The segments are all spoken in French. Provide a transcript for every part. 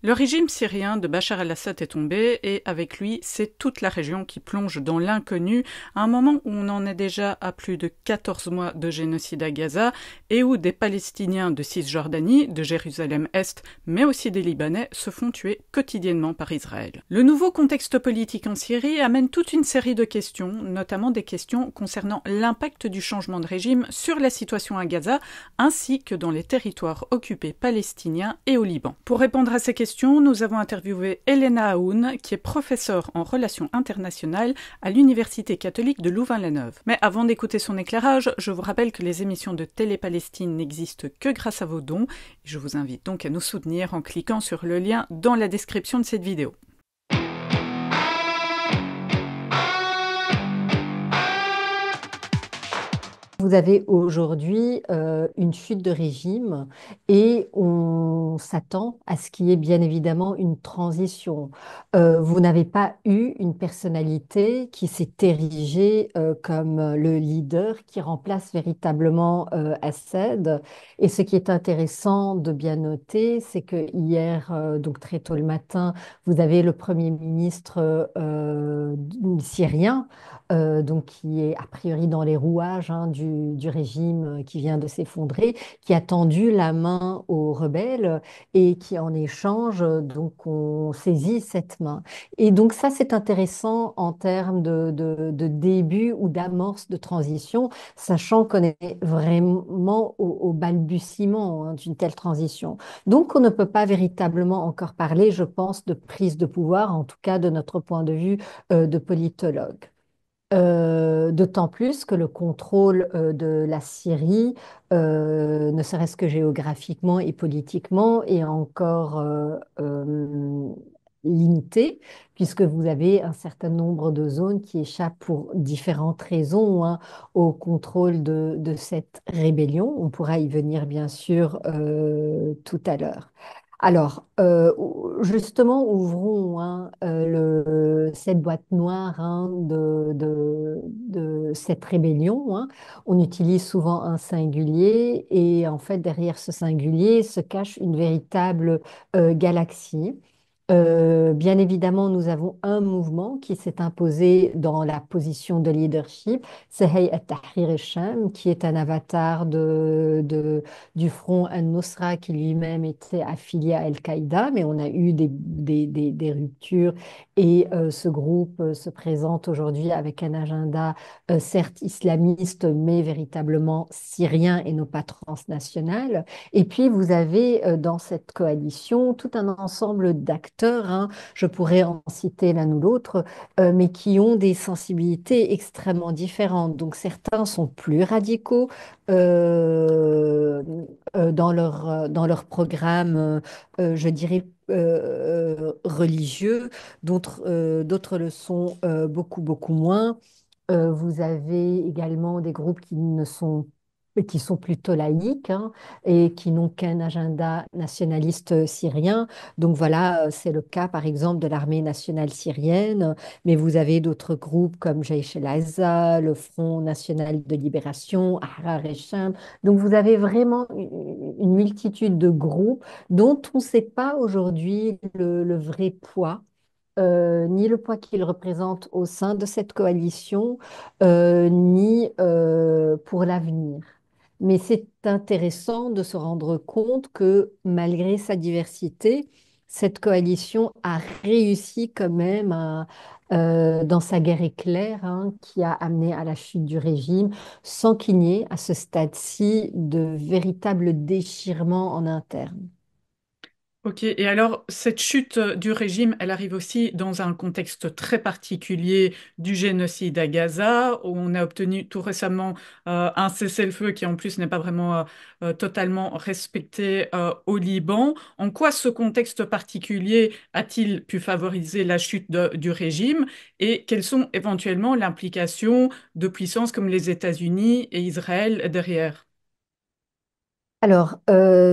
Le régime syrien de Bachar el-Assad est tombé et avec lui, c'est toute la région qui plonge dans l'inconnu à un moment où on en est déjà à plus de 14 mois de génocide à Gaza et où des Palestiniens de Cisjordanie, de Jérusalem-Est, mais aussi des Libanais se font tuer quotidiennement par Israël. Le nouveau contexte politique en Syrie amène toute une série de questions, notamment des questions concernant l'impact du changement de régime sur la situation à Gaza ainsi que dans les territoires occupés palestiniens et au Liban. Pour répondre à ces questions, nous avons interviewé Elena Aoun, qui est professeure en relations internationales à l'Université catholique de Louvain-la-Neuve. Mais avant d'écouter son éclairage, je vous rappelle que les émissions de Télé-Palestine n'existent que grâce à vos dons. Je vous invite donc à nous soutenir en cliquant sur le lien dans la description de cette vidéo. Vous avez aujourd'hui une chute de régime et on s'attend à ce qu'il y ait bien évidemment une transition. Vous n'avez pas eu une personnalité qui s'est érigée comme le leader qui remplace véritablement Assad. Et ce qui est intéressant de bien noter, c'est que hier, donc très tôt le matin, vous avez le Premier ministre syrien donc qui est a priori dans les rouages du régime qui vient de s'effondrer, qui a tendu la main aux rebelles et qui en échange, donc on saisit cette main. Et donc ça, c'est intéressant en termes de début ou d'amorce de transition, sachant qu'on est vraiment au balbutiement d'une telle transition. Donc on ne peut pas véritablement encore parler, je pense, de prise de pouvoir, en tout cas de notre point de vue de politologue. D'autant plus que le contrôle de la Syrie, ne serait-ce que géographiquement et politiquement, est encore limité, puisque vous avez un certain nombre de zones qui échappent pour différentes raisons au contrôle de cette rébellion. On pourra y venir bien sûr tout à l'heure. Alors, justement, ouvrons cette boîte noire de cette rébellion. On utilise souvent un singulier et en fait, derrière ce singulier se cache une véritable galaxie. Bien évidemment, nous avons un mouvement qui s'est imposé dans la position de leadership, c'est Hayat Tahrir al-Sham, qui est un avatar du front Al-Nusra qui lui-même était affilié à Al-Qaïda, mais on a eu des ruptures et ce groupe se présente aujourd'hui avec un agenda certes islamiste, mais véritablement syrien et non pas transnational. Et puis, vous avez dans cette coalition tout un ensemble d'acteurs, je pourrais en citer l'un ou l'autre, mais qui ont des sensibilités extrêmement différentes. Donc, certains sont plus radicaux dans leur programme, je dirais, religieux, d'autres le sont beaucoup moins. Vous avez également des groupes qui sont plutôt laïques et qui n'ont qu'un agenda nationaliste syrien. Donc voilà, c'est le cas par exemple de l'armée nationale syrienne, mais vous avez d'autres groupes comme Jaish el-Azza, le Front national de libération, Ahrar el-Sham. Donc vous avez vraiment une multitude de groupes dont on ne sait pas aujourd'hui le vrai poids ni le poids qu'il représente au sein de cette coalition, ni pour l'avenir. Mais c'est intéressant de se rendre compte que malgré sa diversité, cette coalition a réussi quand même dans sa guerre éclair qui a amené à la chute du régime sans qu'il n'y ait à ce stade-ci de véritable déchirement en interne. Ok, et alors cette chute du régime, elle arrive aussi dans un contexte très particulier du génocide à Gaza, où on a obtenu tout récemment un cessez-le-feu qui en plus n'est pas vraiment totalement respecté au Liban. En quoi ce contexte particulier a-t-il pu favoriser la chute du régime et quelles sont éventuellement l'implication de puissances comme les États-Unis et Israël derrière? Alors,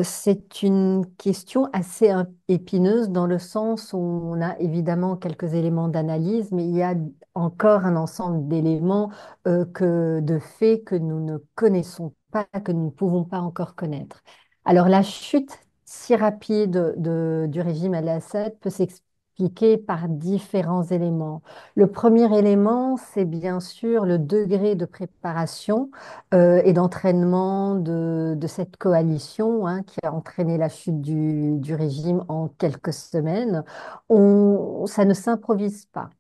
c'est une question assez épineuse dans le sens où on a évidemment quelques éléments d'analyse, mais il y a encore un ensemble d'éléments de faits que nous ne connaissons pas, que nous ne pouvons pas encore connaître. Alors, la chute si rapide du régime Al-Assad peut s'expliquer par différents éléments. Le premier élément, c'est bien sûr le degré de préparation et d'entraînement de cette coalition hein, qui a entraîné la chute du régime en quelques semaines. Ça ne s'improvise pas.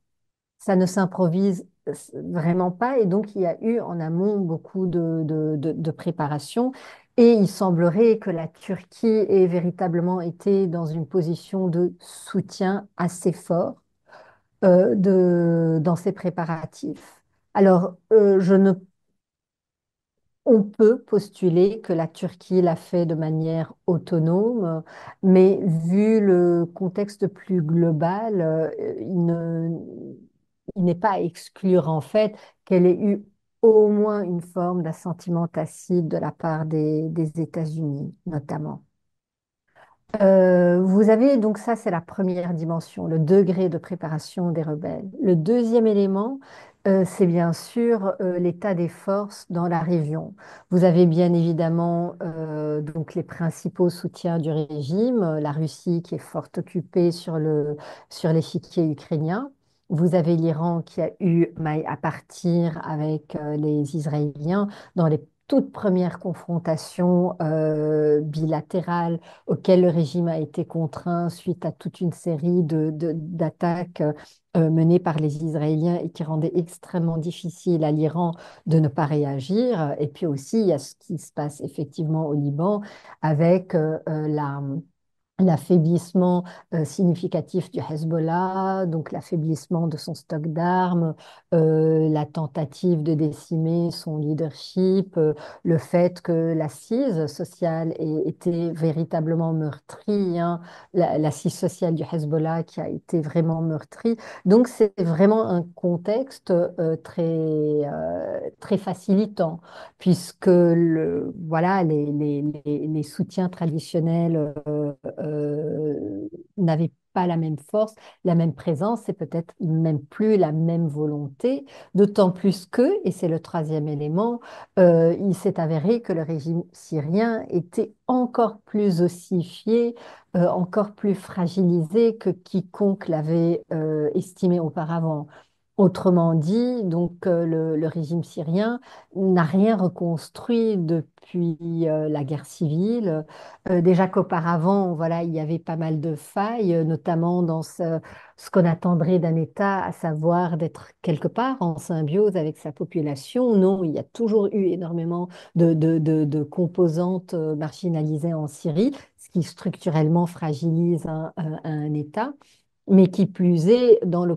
Ça ne s'improvise vraiment pas. Et donc, il y a eu en amont beaucoup de préparation. Et il semblerait que la Turquie ait véritablement été dans une position de soutien assez fort dans ses préparatifs. Alors, on peut postuler que la Turquie l'a fait de manière autonome, mais vu le contexte plus global, il n'est pas à exclure en fait qu'elle ait eu au moins une forme d'assentiment tacite de la part des États-Unis, notamment. Vous avez donc ça, c'est la première dimension, le degré de préparation des rebelles. Le deuxième élément, c'est bien sûr l'état des forces dans la région. Vous avez bien évidemment donc les principaux soutiens du régime, la Russie qui est fort occupée sur l'échiquier ukrainien. Vous avez l'Iran qui a eu maille à partir avec les Israéliens dans les toutes premières confrontations bilatérales auquel le régime a été contraint suite à toute une série d'attaques menées par les Israéliens et qui rendaient extrêmement difficile à l'Iran de ne pas réagir. Et puis aussi, il y a ce qui se passe effectivement au Liban avec l'affaiblissement significatif du Hezbollah, donc l'affaiblissement de son stock d'armes, la tentative de décimer son leadership, le fait que l'assise sociale ait été véritablement meurtrie, hein, l'assise sociale du Hezbollah qui a été vraiment meurtrie. Donc c'est vraiment un contexte très facilitant, puisque voilà, les soutiens traditionnels n'avaient pas la même force, la même présence et peut-être même plus la même volonté, d'autant plus que, et c'est le troisième élément, il s'est avéré que le régime syrien était encore plus ossifié, encore plus fragilisé que quiconque l'avait estimé auparavant. Autrement dit, donc le régime syrien n'a rien reconstruit depuis la guerre civile. Déjà qu'auparavant, voilà, il y avait pas mal de failles, notamment dans ce qu'on attendrait d'un État, à savoir d'être quelque part en symbiose avec sa population. Non, il y a toujours eu énormément de composantes marginalisées en Syrie, ce qui structurellement fragilise un État. Mais qui plus est, dans le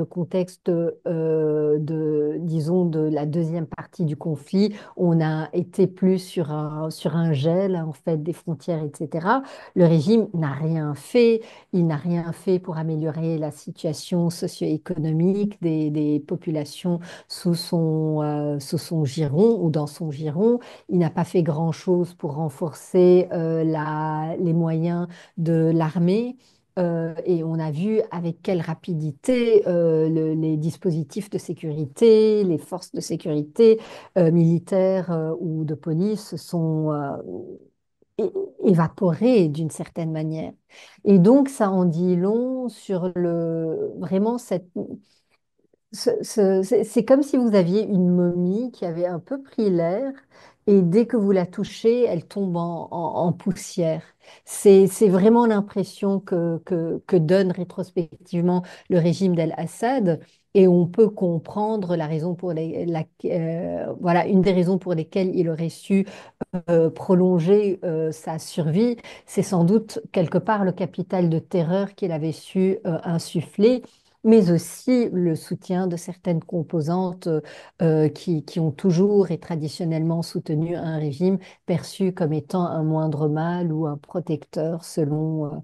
contexte disons, de la deuxième partie du conflit, on a été plus sur un gel, en fait, des frontières, etc. Le régime n'a rien fait. Il n'a rien fait pour améliorer la situation socio-économique des populations sous son giron ou dans son giron. Il n'a pas fait grand-chose pour renforcer les moyens de l'armée. Et on a vu avec quelle rapidité les dispositifs de sécurité, les forces de sécurité militaires ou de police se sont évaporées d'une certaine manière. Et donc, ça en dit long sur vraiment c'est comme si vous aviez une momie qui avait un peu pris l'air et dès que vous la touchez, elle tombe en poussière. C'est vraiment l'impression que donne rétrospectivement le régime d'Al-Assad et on peut comprendre la raison pour voilà, une des raisons pour lesquelles il aurait su prolonger sa survie. C'est sans doute quelque part le capital de terreur qu'il avait su insuffler mais aussi le soutien de certaines composantes qui ont toujours et traditionnellement soutenu un régime perçu comme étant un moindre mal ou un protecteur selon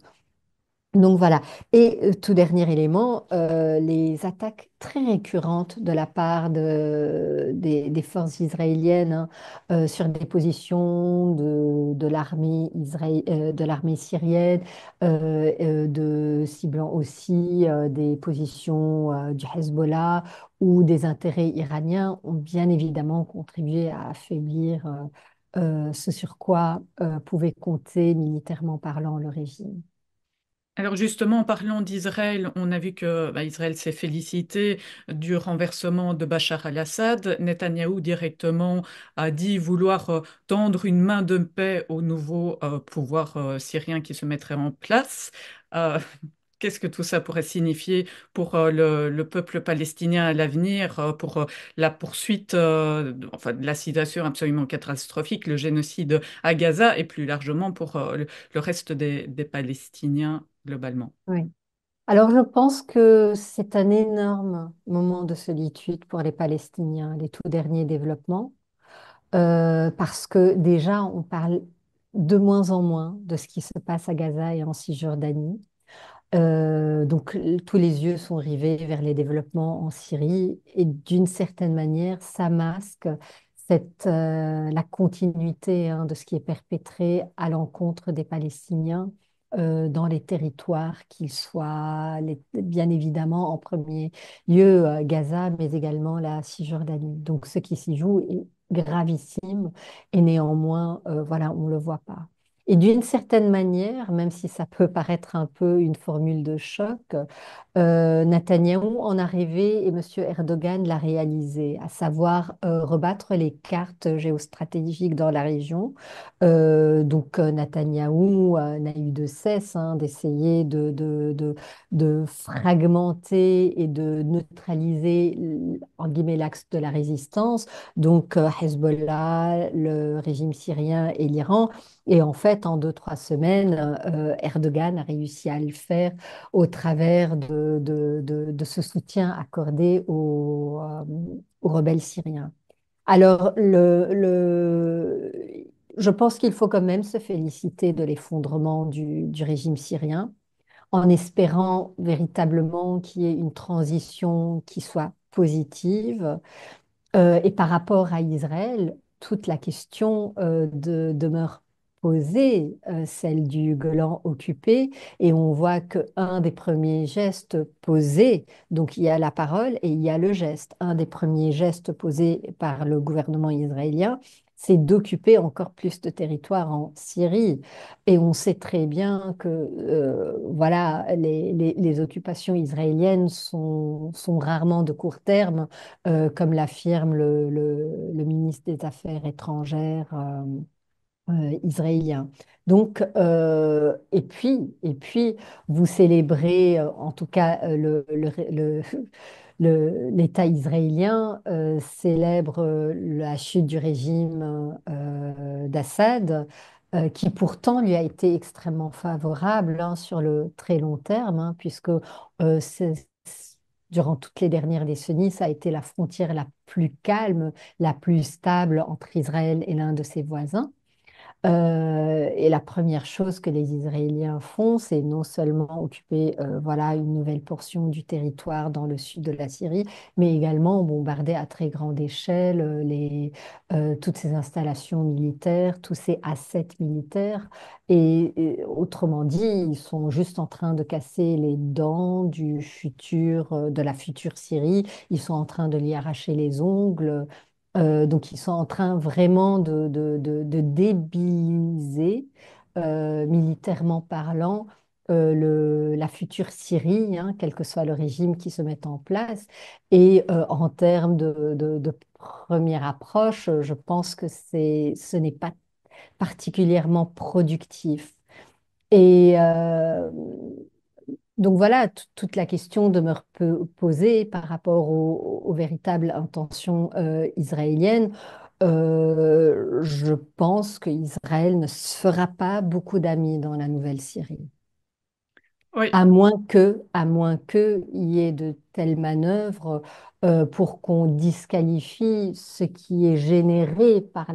donc voilà. Et tout dernier élément, les attaques très récurrentes de la part des forces israéliennes hein, sur des positions de l'armée syrienne, de ciblant aussi des positions du Hezbollah ou des intérêts iraniens ont bien évidemment contribué à affaiblir ce sur quoi pouvait compter militairement parlant le régime. Alors justement, en parlant d'Israël, on a vu que Israël s'est félicité du renversement de Bachar al-Assad. Netanyahou directement a dit vouloir tendre une main de paix au nouveau pouvoir syrien qui se mettrait en place. Euh, Qu'est-ce que tout ça pourrait signifier pour le peuple palestinien à l'avenir, pour la poursuite de la situation absolument catastrophique, le génocide à Gaza et plus largement pour le reste des Palestiniens globalement? Oui. Alors je pense que c'est un énorme moment de solitude pour les Palestiniens, les tout derniers développements, parce que déjà on parle de moins en moins de ce qui se passe à Gaza et en Cisjordanie. Donc tous les yeux sont rivés vers les développements en Syrie et d'une certaine manière, ça masque la continuité hein, de ce qui est perpétré à l'encontre des Palestiniens dans les territoires, qu'ils soient bien évidemment en premier lieu Gaza, mais également la Cisjordanie. Donc ce qui s'y joue est gravissime et néanmoins, voilà, on ne le voit pas. Et d'une certaine manière, même si ça peut paraître un peu une formule de choc, Netanyahou en a rêvé et M. Erdogan l'a réalisé, à savoir rebattre les cartes géostratégiques dans la région. Donc Netanyahou n'a eu de cesse hein, d'essayer de fragmenter et de neutraliser, en guillemets, l'axe de la résistance, donc Hezbollah, le régime syrien et l'Iran. Et en fait, en 2, 3 semaines, Erdogan a réussi à le faire au travers de ce soutien accordé aux rebelles syriens. Alors, je pense qu'il faut quand même se féliciter de l'effondrement du régime syrien, en espérant véritablement qu'il y ait une transition qui soit positive. Et par rapport à Israël, toute la question demeure posée, celle du Golan occupé, et on voit qu'un des premiers gestes posés, donc il y a la parole et il y a le geste, un des premiers gestes posés par le gouvernement israélien, c'est d'occuper encore plus de territoire en Syrie. Et on sait très bien que voilà, les occupations israéliennes sont rarement de court terme comme l'affirme le ministre des Affaires étrangères israélien. Donc, et puis, vous célébrez, en tout cas, l'État israélien célèbre la chute du régime d'Assad, qui pourtant lui a été extrêmement favorable hein, sur le très long terme, hein, puisque durant toutes les dernières décennies, ça a été la frontière la plus calme, la plus stable entre Israël et l'un de ses voisins. Et la première chose que les Israéliens font, c'est non seulement occuper voilà, une nouvelle portion du territoire dans le sud de la Syrie, mais également bombarder à très grande échelle toutes ces installations militaires, tous ces assets militaires. Et autrement dit, ils sont juste en train de casser les dents de la future Syrie. Ils sont en train de lui arracher les ongles. Donc, ils sont en train vraiment de débiliser, militairement parlant, la future Syrie, hein, quel que soit le régime qui se mette en place. Et en termes de première approche, je pense que ce n'est pas particulièrement productif. Et donc voilà, toute la question demeure posée par rapport aux véritables intentions israéliennes. Je pense qu'Israël ne se fera pas beaucoup d'amis dans la nouvelle Syrie. Oui. À moins que il y ait de telles manœuvres pour qu'on disqualifie ce qui est généré par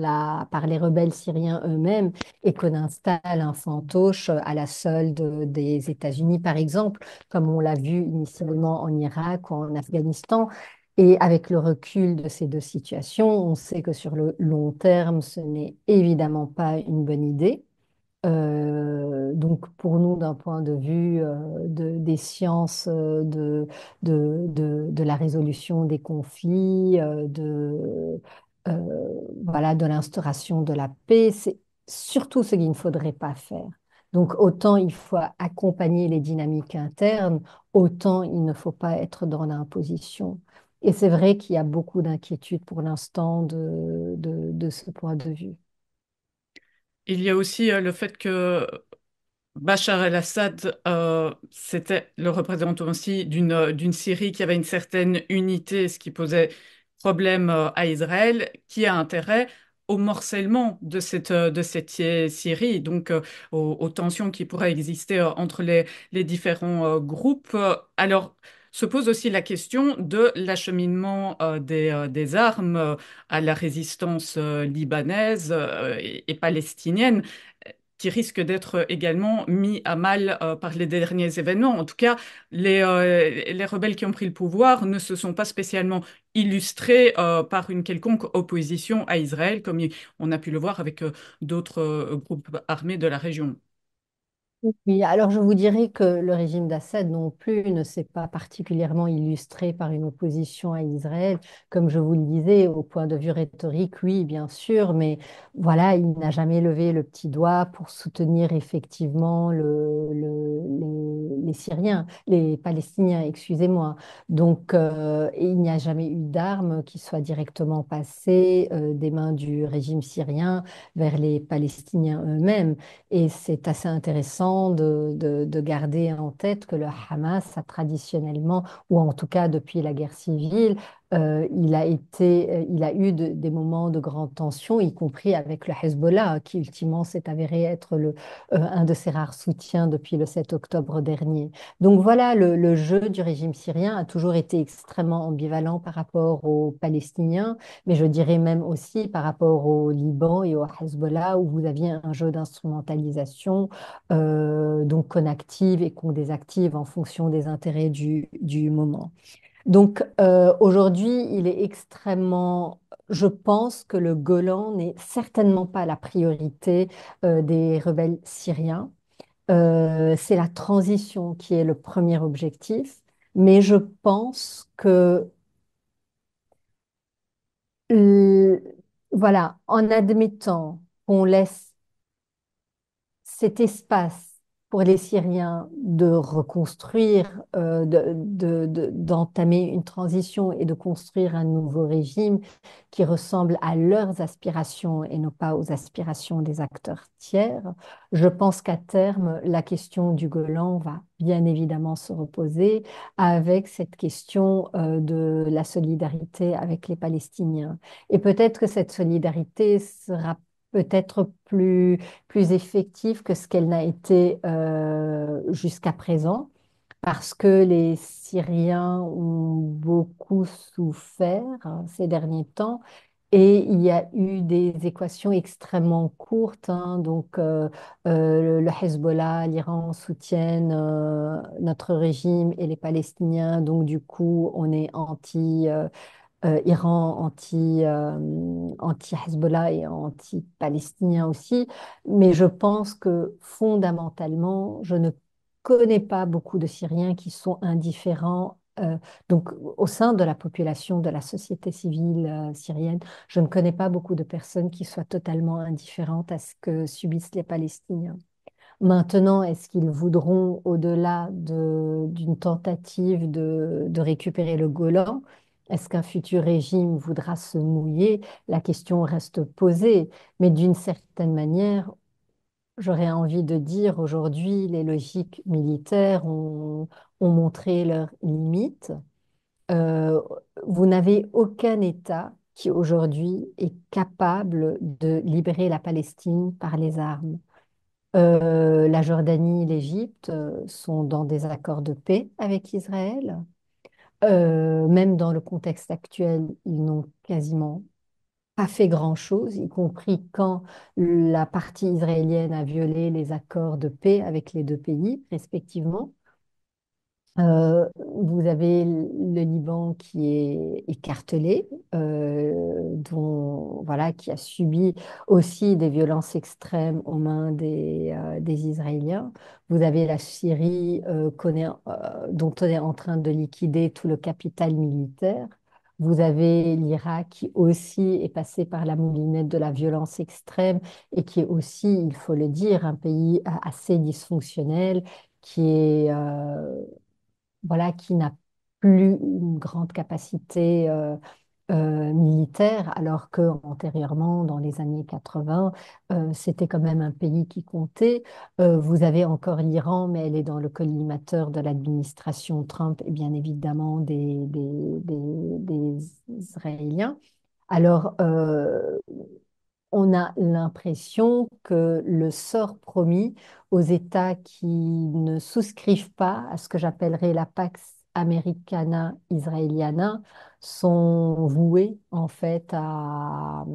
les rebelles syriens eux-mêmes et qu'on installe un fantoche à la solde des États-Unis, par exemple, comme on l'a vu initialement en Irak ou en Afghanistan. Et avec le recul de ces deux situations, on sait que sur le long terme, ce n'est évidemment pas une bonne idée. Donc pour nous, d'un point de vue des sciences de la résolution des conflits, voilà, de l'instauration de la paix. C'est surtout ce qu'il ne faudrait pas faire. Donc, autant il faut accompagner les dynamiques internes, autant il ne faut pas être dans l'imposition. Et c'est vrai qu'il y a beaucoup d'inquiétudes pour l'instant de ce point de vue. Il y a aussi le fait que Bachar el-Assad, c'était le représentant aussi d'une Syrie qui avait une certaine unité, ce qui posait problème à Israël, qui a intérêt au morcellement de cette Syrie, donc aux tensions qui pourraient exister entre les différents groupes. Alors, se pose aussi la question de l'acheminement des armes à la résistance libanaise et palestinienne qui risque d'être également mis à mal par les derniers événements. En tout cas, les rebelles qui ont pris le pouvoir ne se sont pas spécialement illustrés par une quelconque opposition à Israël, comme on a pu le voir avec d'autres groupes armés de la région. Oui, alors je vous dirais que le régime d'Assad non plus ne s'est pas particulièrement illustré par une opposition à Israël. Comme je vous le disais, au point de vue rhétorique, oui, bien sûr, mais voilà, il n'a jamais levé le petit doigt pour soutenir effectivement les Syriens, les Palestiniens, excusez-moi. Donc, et il n'y a jamais eu d'armes qui soient directement passées des mains du régime syrien vers les Palestiniens eux-mêmes. Et c'est assez intéressant de garder en tête que le Hamas a traditionnellement, ou en tout cas depuis la guerre civile, il a eu des moments de grande tension, y compris avec le Hezbollah, qui ultimement s'est avéré être un de ses rares soutiens depuis le 7 octobre dernier. Donc voilà, le jeu du régime syrien a toujours été extrêmement ambivalent par rapport aux Palestiniens, mais je dirais même aussi par rapport au Liban et au Hezbollah, où vous aviez un jeu d'instrumentalisation, donc qu'on active et qu'on désactive en fonction des intérêts du moment. Donc aujourd'hui, il est extrêmement... Je pense que le Golan n'est certainement pas la priorité des rebelles syriens. C'est la transition qui est le premier objectif, mais je pense que euh, voilà, en admettant qu'on laisse cet espace pour les Syriens de reconstruire, d'entamer une transition et de construire un nouveau régime qui ressemble à leurs aspirations et non pas aux aspirations des acteurs tiers, je pense qu'à terme, la question du Golan va bien évidemment se reposer avec cette question de la solidarité avec les Palestiniens. Et peut-être que cette solidarité sera peut-être plus effective que ce qu'elle n'a été jusqu'à présent, parce que les Syriens ont beaucoup souffert ces derniers temps. Et il y a eu des équations extrêmement courtes, hein. Donc, le Hezbollah, l'Iran soutiennent notre régime et les Palestiniens. Donc, du coup, on est Iran anti-Hezbollah et anti-palestinien aussi. Mais je pense que fondamentalement, je ne connais pas beaucoup de Syriens qui sont indifférents. Donc, au sein de la population de la société civile syrienne, je ne connais pas beaucoup de personnes qui soient totalement indifférentes à ce que subissent les Palestiniens. Maintenant, est-ce qu'ils voudront, au-delà d'une tentative de récupérer le Golan, est-ce qu'un futur régime voudra se mouiller? La question reste posée, mais d'une certaine manière, j'aurais envie de dire aujourd'hui, les logiques militaires ont montré leurs limites. Euh, vous n'avez aucun État qui aujourd'hui est capable de libérer la Palestine par les armes. La Jordanie et l'Égypte sont dans des accords de paix avec Israël. Même dans le contexte actuel, ils n'ont quasiment pas fait grand-chose, y compris quand la partie israélienne a violé les accords de paix avec les deux pays, respectivement. Vous avez le Liban qui est écartelé, voilà, qui a subi aussi des violences extrêmes aux mains des Israéliens. Vous avez la Syrie dont on est en train de liquider tout le capital militaire. Vous avez l'Irak qui aussi est passé par la moulinette de la violence extrême et qui est aussi, il faut le dire, un pays assez dysfonctionnel, qui est, voilà, qui n'a plus une grande capacité militaire, alors que antérieurement, dans les années 80, c'était quand même un pays qui comptait. Vous avez encore l'Iran, mais elle est dans le collimateur de l'administration Trump et bien évidemment des Israéliens. Alors, on a l'impression que le sort promis aux États qui ne souscrivent pas à ce que j'appellerais la Pax Americana Israeliana sont voués en fait à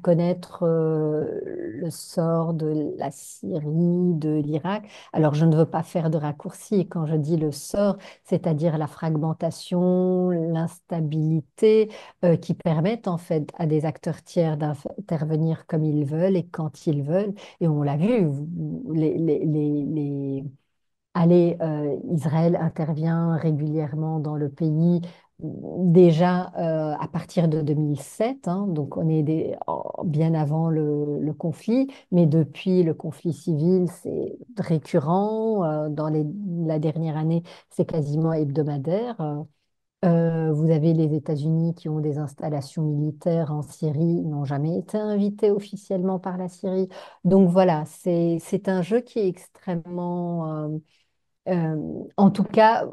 connaître le sort de la Syrie, de l'Irak. Alors je ne veux pas faire de raccourci quand je dis le sort, c'est-à-dire la fragmentation, l'instabilité qui permettent en fait à des acteurs tiers d'intervenir comme ils veulent et quand ils veulent. Et on l'a vu, allez, Israël intervient régulièrement dans le pays déjà à partir de 2007, hein, donc on est bien avant le conflit, mais depuis le conflit civil, c'est récurrent. La dernière année, c'est quasiment hebdomadaire. Vous avez les États-Unis qui ont des installations militaires en Syrie, ils n'ont jamais été invités officiellement par la Syrie. Donc voilà, c'est un jeu qui est extrêmement... en tout cas,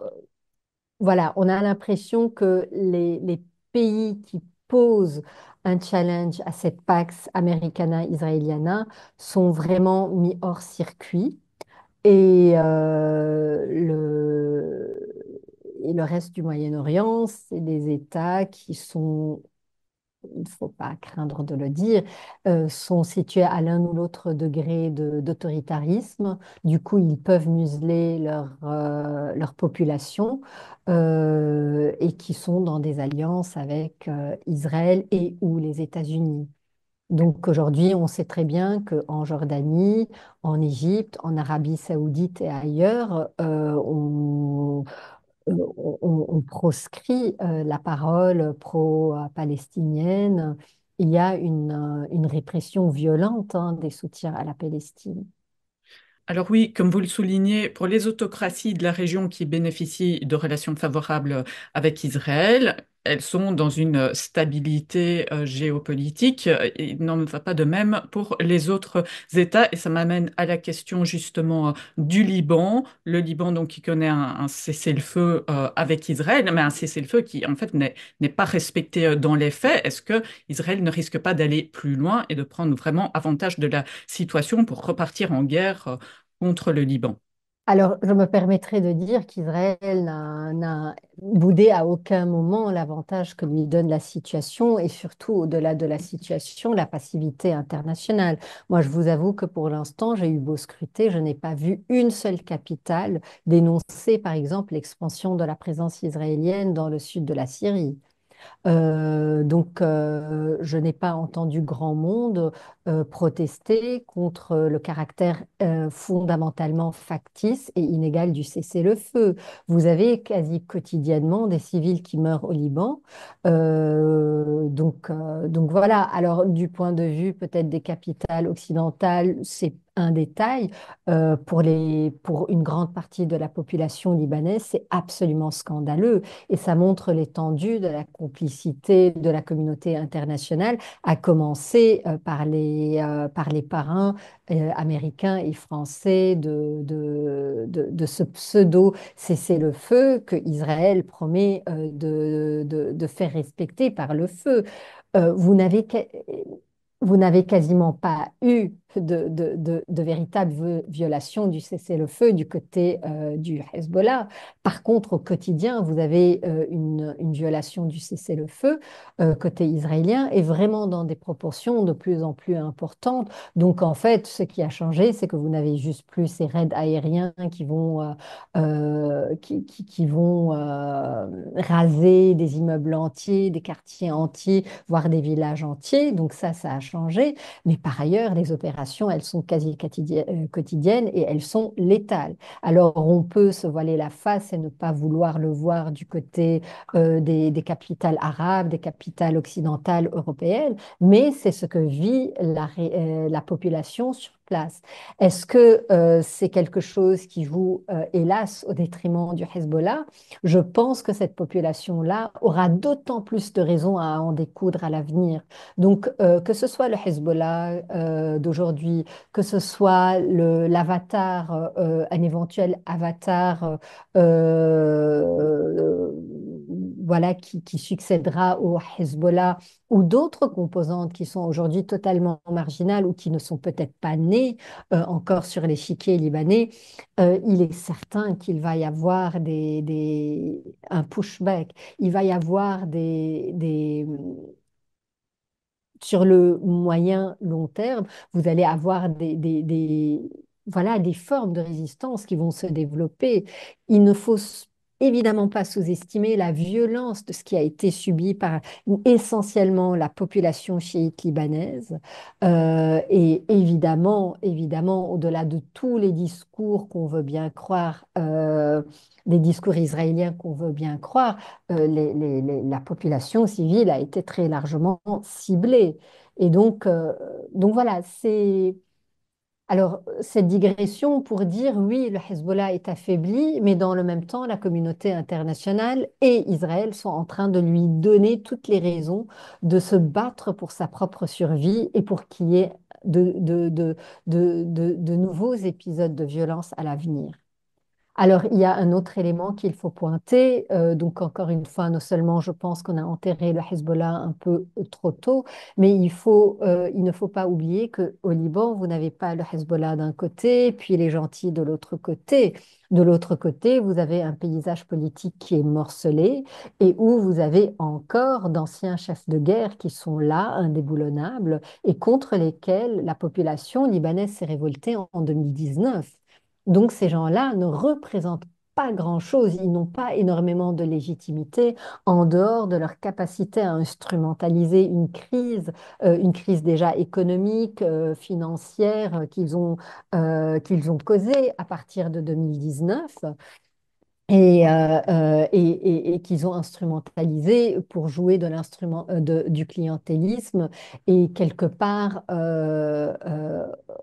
voilà, on a l'impression que les pays qui posent un challenge à cette Pax Americana-Israeliana sont vraiment mis hors circuit. Et, et le reste du Moyen-Orient, c'est des États qui sont, il ne faut pas craindre de le dire, sont situés à l'un ou l'autre degré d'autoritarisme. Du coup, ils peuvent museler leur population et qui sont dans des alliances avec Israël et ou les États-Unis. Donc aujourd'hui, on sait très bien qu'en Jordanie, en Égypte, en Arabie Saoudite et ailleurs, on proscrit la parole pro-palestinienne. Il y a une répression violente hein, des soutiens à la Palestine. Alors oui, comme vous le soulignez, pour les autocraties de la région qui bénéficient de relations favorables avec Israël, elles sont dans une stabilité géopolitique. Il n'en va pas de même pour les autres États. Et ça m'amène à la question justement du Liban. Le Liban, donc, qui connaît un cessez-le-feu avec Israël, mais un cessez-le-feu qui, en fait, n'est pas respecté dans les faits. Est-ce que Israël ne risque pas d'aller plus loin et de prendre vraiment avantage de la situation pour repartir en guerre contre le Liban? Alors, je me permettrai de dire qu'Israël n'a boudé à aucun moment l'avantage que lui donne la situation et surtout, au-delà de la situation, la passivité internationale. Moi, je vous avoue que pour l'instant, j'ai eu beau scruter, je n'ai pas vu une seule capitale dénoncer, par exemple, l'expansion de la présence israélienne dans le sud de la Syrie. Donc, je n'ai pas entendu grand monde protester contre le caractère fondamentalement factice et inégal du cessez-le-feu. Vous avez quasi quotidiennement des civils qui meurent au Liban. Donc voilà. Alors, du point de vue peut-être des capitales occidentales, c'est un détail. Pour une grande partie de la population libanaise, c'est absolument scandaleux. Et ça montre l'étendue de la complicité de la communauté internationale, à commencer par les parrains américains et français de ce pseudo cessez-le-feu que Israël promet de faire respecter par le feu. Euh, vous n'avez qu'à- vous n'avez quasiment pas eu de véritables violations du cessez-le-feu du côté du Hezbollah. Par contre, au quotidien, vous avez une violation du cessez-le-feu côté israélien et vraiment dans des proportions de plus en plus importantes. Donc, en fait, ce qui a changé, c'est que vous n'avez juste plus ces raids aériens qui vont raser des immeubles entiers, des quartiers entiers, voire des villages entiers. Donc ça a changé. Mais par ailleurs, les opérations opérations, elles sont quasi quotidiennes et elles sont létales. Alors, on peut se voiler la face et ne pas vouloir le voir du côté des capitales arabes, des capitales occidentales européennes, mais c'est ce que vit la population sur place. Est-ce que c'est quelque chose qui joue, hélas, au détriment du Hezbollah? Je pense que cette population-là aura d'autant plus de raisons à en découdre à l'avenir. Donc, que ce soit le Hezbollah d'aujourd'hui, que ce soit l'avatar, un éventuel avatar euh, voilà, qui succédera au Hezbollah ou d'autres composantes qui sont aujourd'hui totalement marginales ou qui ne sont peut-être pas nées encore sur l'échiquier libanais, il est certain qu'il va y avoir un pushback. Il va y avoir sur le moyen long terme, vous allez avoir voilà, des formes de résistance qui vont se développer. Il ne faut évidemment pas sous-estimer la violence de ce qui a été subi par essentiellement la population chiite libanaise. Et évidemment, évidemment, au-delà de tous les discours qu'on veut bien croire, des discours israéliens qu'on veut bien croire, la population civile a été très largement ciblée. Et donc voilà, c'est... Alors, cette digression pour dire, oui, le Hezbollah est affaibli, mais dans le même temps, la communauté internationale et Israël sont en train de lui donner toutes les raisons de se battre pour sa propre survie et pour qu'il y ait de nouveaux épisodes de violence à l'avenir. Alors, il y a un autre élément qu'il faut pointer. Donc, encore une fois, non seulement je pense qu'on a enterré le Hezbollah un peu trop tôt, mais il ne faut pas oublier qu'au Liban, vous n'avez pas le Hezbollah d'un côté, puis les gentils de l'autre côté. De l'autre côté, vous avez un paysage politique qui est morcelé et où vous avez encore d'anciens chefs de guerre qui sont là, indéboulonnables, et contre lesquels la population libanaise s'est révoltée en 2019. Donc ces gens-là ne représentent pas grand-chose, ils n'ont pas énormément de légitimité en dehors de leur capacité à instrumentaliser une crise déjà économique, financière qu'ils ont causée à partir de 2019 et qu'ils ont instrumentalisé pour jouer du clientélisme et quelque part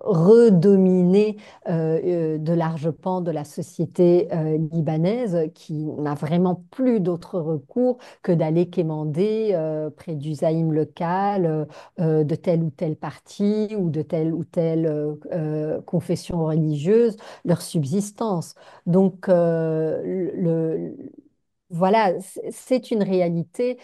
redominer de larges pans de la société libanaise qui n'a vraiment plus d'autre recours que d'aller quémander près du zaïm local de tel ou tel parti ou de telle ou telle confession religieuse leur subsistance. Donc, voilà, c'est une réalité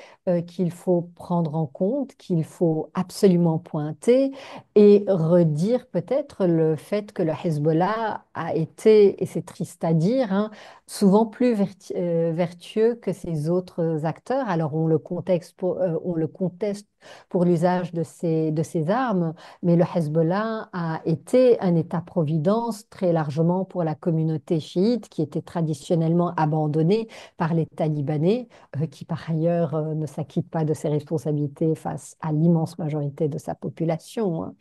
qu'il faut prendre en compte, qu'il faut absolument pointer et redire peut-être le fait que le Hezbollah a été, et c'est triste à dire, hein, souvent plus vertueux que ses autres acteurs. Alors on le conteste pour l'usage de ces armes, mais le Hezbollah a été un État-providence très largement pour la communauté chiite qui était traditionnellement abandonnée par l'État libanais, qui par ailleurs ne s'acquitte pas de ses responsabilités face à l'immense majorité de sa population, hein.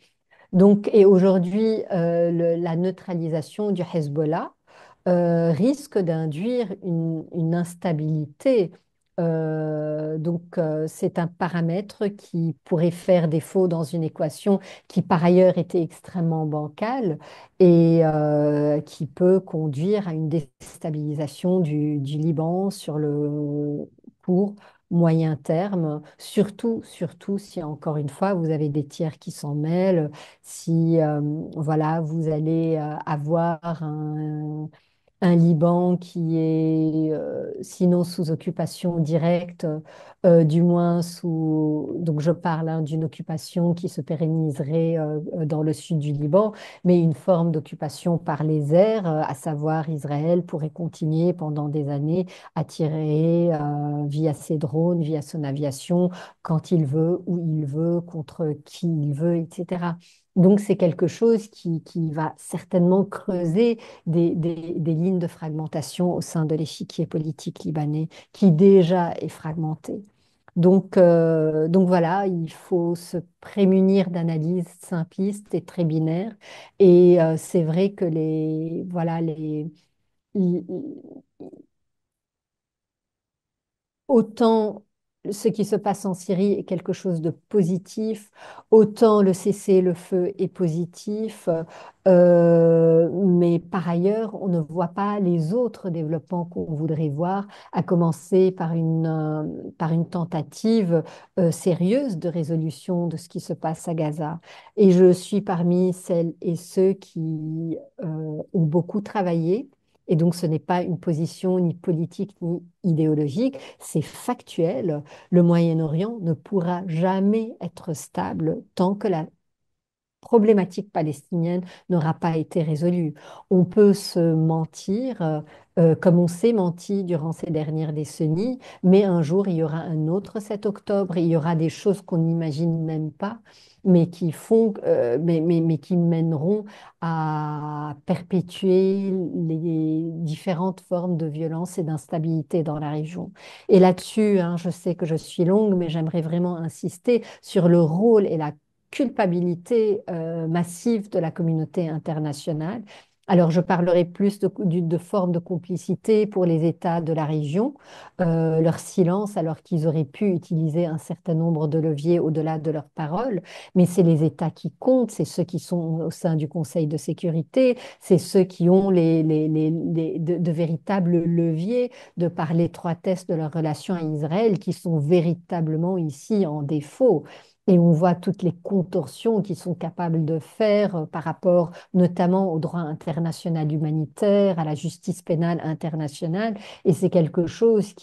Donc, et aujourd'hui, la neutralisation du Hezbollah risque d'induire une instabilité. C'est un paramètre qui pourrait faire défaut dans une équation qui, par ailleurs, était extrêmement bancale et qui peut conduire à une déstabilisation du Liban sur le court, moyen terme, surtout si, encore une fois, vous avez des tiers qui s'en mêlent, si voilà, vous allez avoir un Liban qui est, sinon sous occupation directe, du moins donc je parle hein, d'une occupation qui se pérenniserait dans le sud du Liban, mais une forme d'occupation par les airs, à savoir Israël pourrait continuer pendant des années à tirer via ses drones, via son aviation, quand il veut, où il veut, contre qui il veut, etc. Donc c'est quelque chose qui va certainement creuser des lignes de fragmentation au sein de l'échiquier politique libanais qui déjà est fragmenté. Donc voilà, il faut se prémunir d'analyses simplistes et très binaires. Et c'est vrai que voilà, autant ce qui se passe en Syrie est quelque chose de positif, autant le cessez-le-feu est positif, mais par ailleurs, on ne voit pas les autres développements qu'on voudrait voir, à commencer par une tentative sérieuse de résolution de ce qui se passe à Gaza. Et je suis parmi celles et ceux qui ont beaucoup travaillé. Et donc, ce n'est pas une position ni politique ni idéologique, c'est factuel. Le Moyen-Orient ne pourra jamais être stable tant que la problématique palestinienne n'aura pas été résolue. On peut se mentir, comme on s'est menti durant ces dernières décennies, mais un jour, il y aura un autre 7 octobre, il y aura des choses qu'on n'imagine même pas, mais qui font, mais qui mèneront à perpétuer les différentes formes de violence et d'instabilité dans la région. Et là-dessus, hein, je sais que je suis longue, mais j'aimerais vraiment insister sur le rôle et la culpabilité massive de la communauté internationale. Alors, je parlerai plus de formes de complicité pour les États de la région, leur silence alors qu'ils auraient pu utiliser un certain nombre de leviers au-delà de leurs paroles, mais c'est les États qui comptent, c'est ceux qui sont au sein du Conseil de sécurité, c'est ceux qui ont de véritables leviers de par l'étroitesse de leur relation à Israël qui sont véritablement ici en défaut. Et on voit toutes les contorsions qu'ils sont capables de faire par rapport notamment au droit international humanitaire, à la justice pénale internationale. Et c'est quelque chose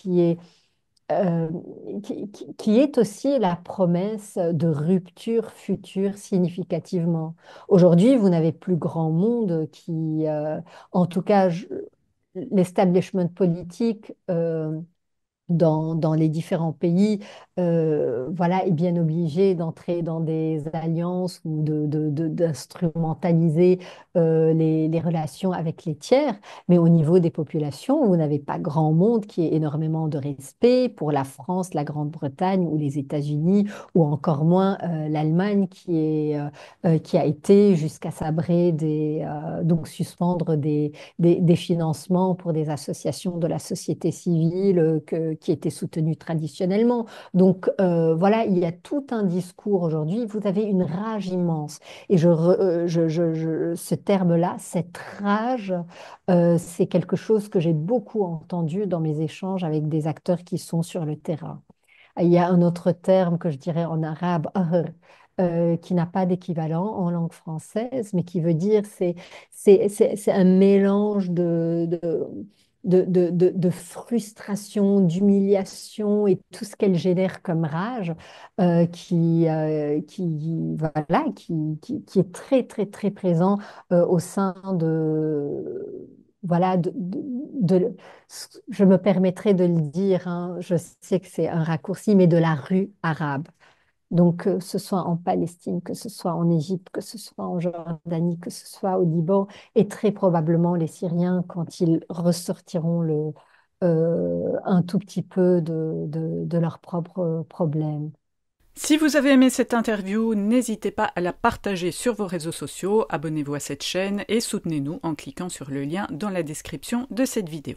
euh, qui est aussi la promesse de rupture future significativement. Aujourd'hui, vous n'avez plus grand monde qui, en tout cas, l'establishment politique, dans les différents pays, voilà, est bien obligé d'entrer dans des alliances ou d'instrumentaliser les relations avec les tiers. Mais au niveau des populations, vous n'avez pas grand monde qui ait énormément de respect pour la France, la Grande-Bretagne ou les États-Unis, ou encore moins l'Allemagne qui a été jusqu'à sabrer donc suspendre des financements pour des associations de la société civile qui étaient soutenues traditionnellement. Donc voilà, il y a tout un discours aujourd'hui. Vous avez une rage immense. Et ce terme-là, cette rage, c'est quelque chose que j'ai beaucoup entendu dans mes échanges avec des acteurs qui sont sur le terrain. Il y a un autre terme que je dirais en arabe, qui n'a pas d'équivalent en langue française, mais qui veut dire c'est un mélange de frustration, d'humiliation et tout ce qu'elle génère comme rage, voilà, qui est très, très, très présent au sein voilà, je me permettrai de le dire, hein, je sais que c'est un raccourci, mais de la rue arabe. Donc, que ce soit en Palestine, que ce soit en Égypte, que ce soit en Jordanie, que ce soit au Liban, et très probablement les Syriens, quand ils ressortiront un tout petit peu de leurs propres problèmes. Si vous avez aimé cette interview, n'hésitez pas à la partager sur vos réseaux sociaux, abonnez-vous à cette chaîne et soutenez-nous en cliquant sur le lien dans la description de cette vidéo.